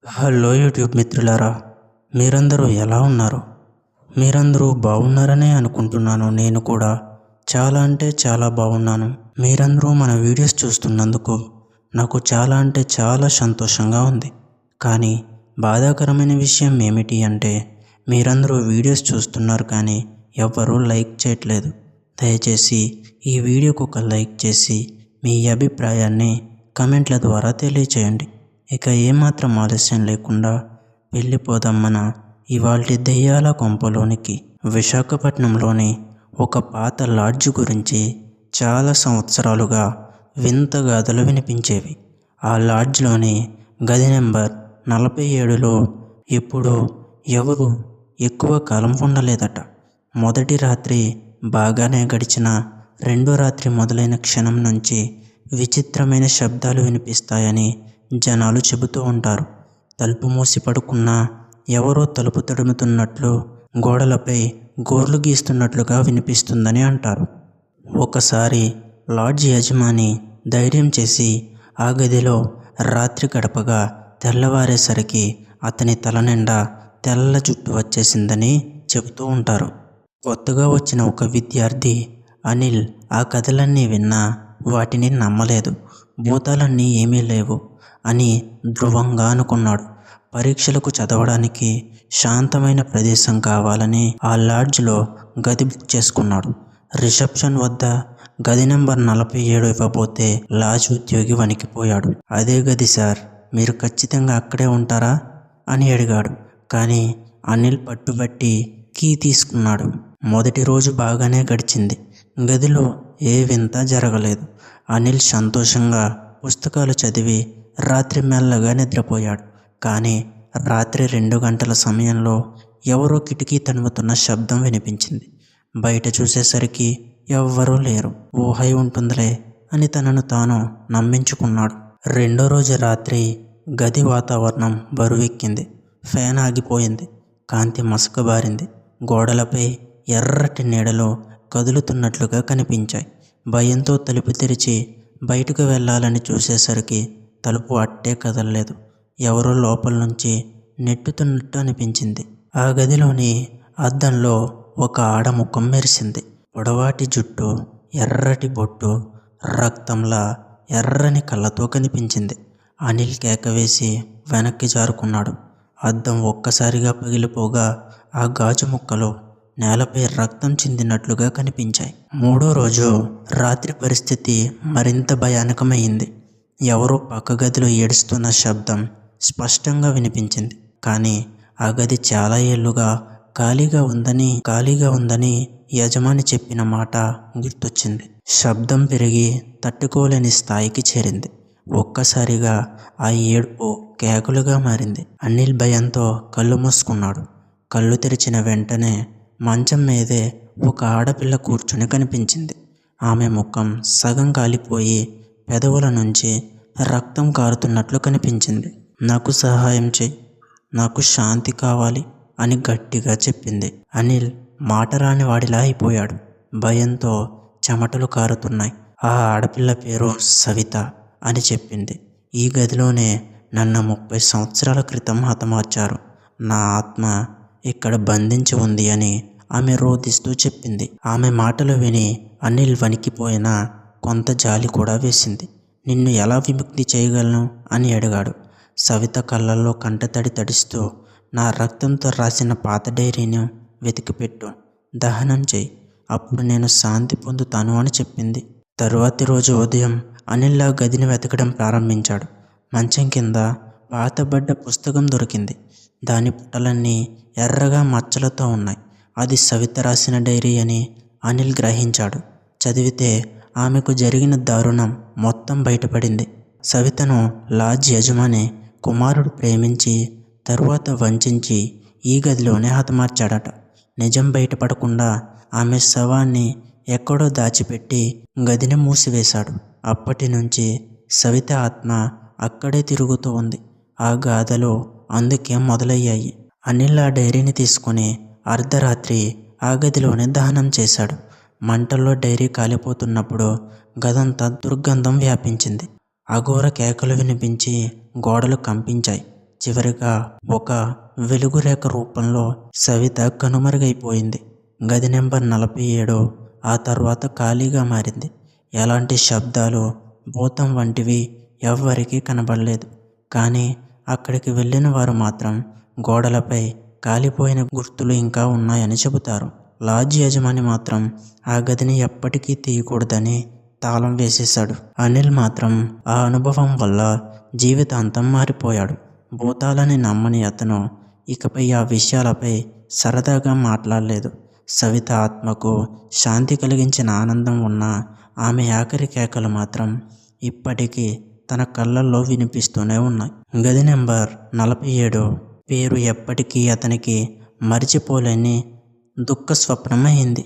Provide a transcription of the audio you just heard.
Hello YouTube మిత్రులారా, మీరందరూ ఎలా ఉన్నారు? మీరందరూ బాగున్నారనే అనుకుంటున్నాను. నేను కూడా చాలా అంటే చాలా బాగున్నాను. మీరందరూ మన వీడియోస్ చూస్తున్నందుకు నాకు చాలా సంతోషంగా ఉంది. కానీ బాధాకరమైన విషయం ఏమిటి అంటే మీరందరూ వీడియోస్ చూస్తున్నారు కానీ ఎవ్వరూ లైక్ చేయట్లేదు. దయచేసి ఈ వీడియోకు ఒక లైక్ చేసి మీ అభిప్రాయాన్ని కమెంట్ల ద్వారా తెలియచేయండి. ఇక ఏమాత్రం ఆలస్యం లేకుండా వెళ్ళిపోదాం మన ఇవాల్టి దెయ్యాల కొంపలోనికి. విశాఖపట్నంలోని ఒక పాత లాడ్జ్ గురించి చాలా సంవత్సరాలుగా వింత గాథలు వినిపించేవి. ఆ లాడ్జ్లోని గది నెంబర్ 47లో ఎప్పుడూ ఎవరు ఎక్కువ కాలం ఉండలేదట. మొదటి రాత్రి బాగానే గడిచిన రెండో రాత్రి మొదలైన క్షణం నుంచి విచిత్రమైన శబ్దాలు వినిపిస్తాయని జనాలు చెబుతూ ఉంటారు. తలుపు మూసి పడుకున్నా ఎవరో తలుపు తడుముతున్నట్లు, గోడలపై గోర్లు గీస్తున్నట్లుగా వినిపిస్తుందని అంటారు. ఒకసారి లాడ్జ్ యజమాని ధైర్యం చేసి ఆ గదిలో రాత్రి గడపగా తెల్లవారేసరికి అతని తల నిండా తెల్ల జుట్టు వచ్చేసిందని చెబుతూ ఉంటారు. కొత్తగా వచ్చిన ఒక విద్యార్థి అనిల్ ఆ కథలన్నీ విన్నా వాటిని నమ్మలేదు. భూతాలన్నీ ఏమీ లేవు అని ధృవంగా అనుకున్నాడు. పరీక్షలకు చదవడానికి శాంతమైన ప్రదేశం కావాలని ఆ లాడ్జ్లో గది బుక్ చేసుకున్నాడు. రిసెప్షన్ వద్ద గది నెంబర్ 47 ఇవ్వబోతే లాడ్జ్ ఉద్యోగి వణికిపోయాడు. అదే గది సార్, మీరు ఖచ్చితంగా అక్కడే ఉంటారా అని అడిగాడు. కానీ అనిల్ పట్టుబట్టి కీ తీసుకున్నాడు. మొదటి రోజు బాగానే గడిచింది. గదిలో ఏ వింత జరగలేదు. అనిల్ సంతోషంగా పుస్తకాలు చదివి రాత్రి మెల్లగా నిద్రపోయాడు. కానీ రాత్రి 2 గంటల సమయంలో ఎవరో కిటికీ తన్నుతున్న శబ్దం వినిపించింది. బయట చూసేసరికి ఎవ్వరూ లేరు. ఊహై ఉంటుందిలే అని తనను తాను నమ్మించుకున్నాడు. రెండో రోజు రాత్రి గది వాతావరణం బరువెక్కింది. ఫ్యాన్ ఆగిపోయింది. కాంతి మసకబారింది. గోడలపై ఎర్రటి నీడలు కదులుతున్నట్లుగా కనిపించాయి. భయంతో తలుపు తెరిచి బయటకు వెళ్ళాలని చూసేసరికి తలుపు అట్టే కదలలేదు. ఎవరో లోపల నుంచి నెట్టుతున్నట్టు అనిపించింది. ఆ గదిలోని అద్దంలో ఒక ఆడ ముఖం మెరిసింది. పొడవాటి జుట్టు, ఎర్రటి బొట్టు, రక్తంలా ఎర్రని కళ్ళతో కనిపించింది. అనిల్ కేకవేసి వెనక్కి జారుకున్నాడు. అద్దం ఒక్కసారిగా పగిలిపోగా ఆ గాజు ముక్కలు నేలపై రక్తం చిందినట్లుగా కనిపించాయి. మూడో రోజు రాత్రి పరిస్థితి మరింత భయానకమైంది. ఎవరో పక్క గదిలో ఏడుస్తున్న శబ్దం స్పష్టంగా వినిపించింది. కానీ ఆ గది చాలా ఏళ్లుగా ఖాళీగా ఉందని యజమాని చెప్పిన మాట గుర్తొచ్చింది. శబ్దం పెరిగి తట్టుకోలేని స్థాయికి చేరింది. ఒక్కసారిగా ఆ ఏడుపు కేకలుగా మారింది. అనిల్ భయంతో కళ్ళు మూసుకున్నాడు. కళ్ళు తెరిచిన వెంటనే మంచం మీదే ఒక ఆడపిల్ల కూర్చుని కనిపించింది. ఆమె ముఖం సగం కాలిపోయి పెదవుల నుంచి రక్తం కారుతున్నట్లు కనిపించింది. నాకు సహాయం చేయి, నాకు శాంతి కావాలి అని గట్టిగా చెప్పింది. అనిల్ మాట రాని వాడిలా అయిపోయాడు. భయంతో చెమటలు కారుతున్నాయి. ఆ ఆడపిల్ల పేరు సవిత అని చెప్పింది. ఈ గదిలోనే నన్ను 30 సంవత్సరాల క్రితం హతమార్చారు. నా ఆత్మ ఇక్కడ బంధించి ఉంది అని ఆమె రోదిస్తూ చెప్పింది. ఆమె మాటలు విని అనిల్ వణికిపోయినా కొంత జాలి కూడా వేసింది. నిన్ను ఎలా విముక్తి చేయగలను అని అడిగాడు. సవిత కళ్ళల్లో కంటతడి తడిస్తూ, నా రక్తంతో రాసిన పాత డైరీని వెతికిపెట్టు, దహనం చేయి, అప్పుడు నేను శాంతి పొందుతాను అని చెప్పింది. తరువాతి రోజు ఉదయం అనిల్ ఆ గదిని వెతకడం ప్రారంభించాడు. మంచం కింద పాతబడ్డ పుస్తకం దొరికింది. దాని పుటలన్నీ ఎర్రగా మచ్చలతో ఉన్నాయి. అది సవిత రాసిన డైరీ అని అనిల్ గ్రహించాడు. చదివితే ఆమెకు జరిగిన దారుణం మొత్తం బయటపడింది. సవితను లాడ్జ్ యజమాని కుమారుడు ప్రేమించి తరువాత వంచించి ఈ గదిలోనే హతమార్చాడట. నిజం బయటపడకుండా ఆమె శవాన్ని ఎక్కడో దాచిపెట్టి గదిని మూసివేశాడు. అప్పటి నుంచి సవిత ఆత్మ అక్కడే తిరుగుతూ ఉంది. ఆ గాథలో అందుకే మొదలయ్యాయి. అనిల్ ఆ డైరీని తీసుకుని అర్ధరాత్రి ఆ గదిలోనే దహనం చేశాడు. మంటల్లో డైరీ కాలిపోతున్నప్పుడు గదంతా దుర్గంధం వ్యాపించింది. అఘోర కేకలు వినిపించి గోడలు కంపించాయి. చివరిగా ఒక వెలుగురేఖ రూపంలో సవిత కనుమరుగైపోయింది. గది నెంబర్ 47 ఆ తర్వాత ఖాళీగా మారింది. ఎలాంటి శబ్దాలు, భూతం వంటివి ఎవ్వరికీ కనబడలేదు. కానీ అక్కడికి వెళ్ళిన వారు మాత్రం గోడలపై కాలిపోయిన గుర్తులు ఇంకా ఉన్నాయని చెబుతారు. లాడ్జ్ యజమాని మాత్రం ఆ గదిని ఎప్పటికీ తీయకూడదని తాళం వేసేశాడు. అనిల్ మాత్రం ఆ అనుభవం వల్ల జీవితాంతం మారిపోయాడు. భూతాలని నమ్మని అతను ఇకపై ఆ విషయాలపై సరదాగా మాట్లాడలేదు. సవిత ఆత్మకు శాంతి కలిగించిన ఆనందం ఉన్న ఆమె ఆఖరి కేకలు మాత్రం ఇప్పటికీ తన కళ్ళల్లో వినిపిస్తూనే ఉన్నాయి. గది నెంబర్ 47 పేరు ఎప్పటికీ అతనికి మరిచిపోలేని దుఃఖ స్వప్నం అయింది.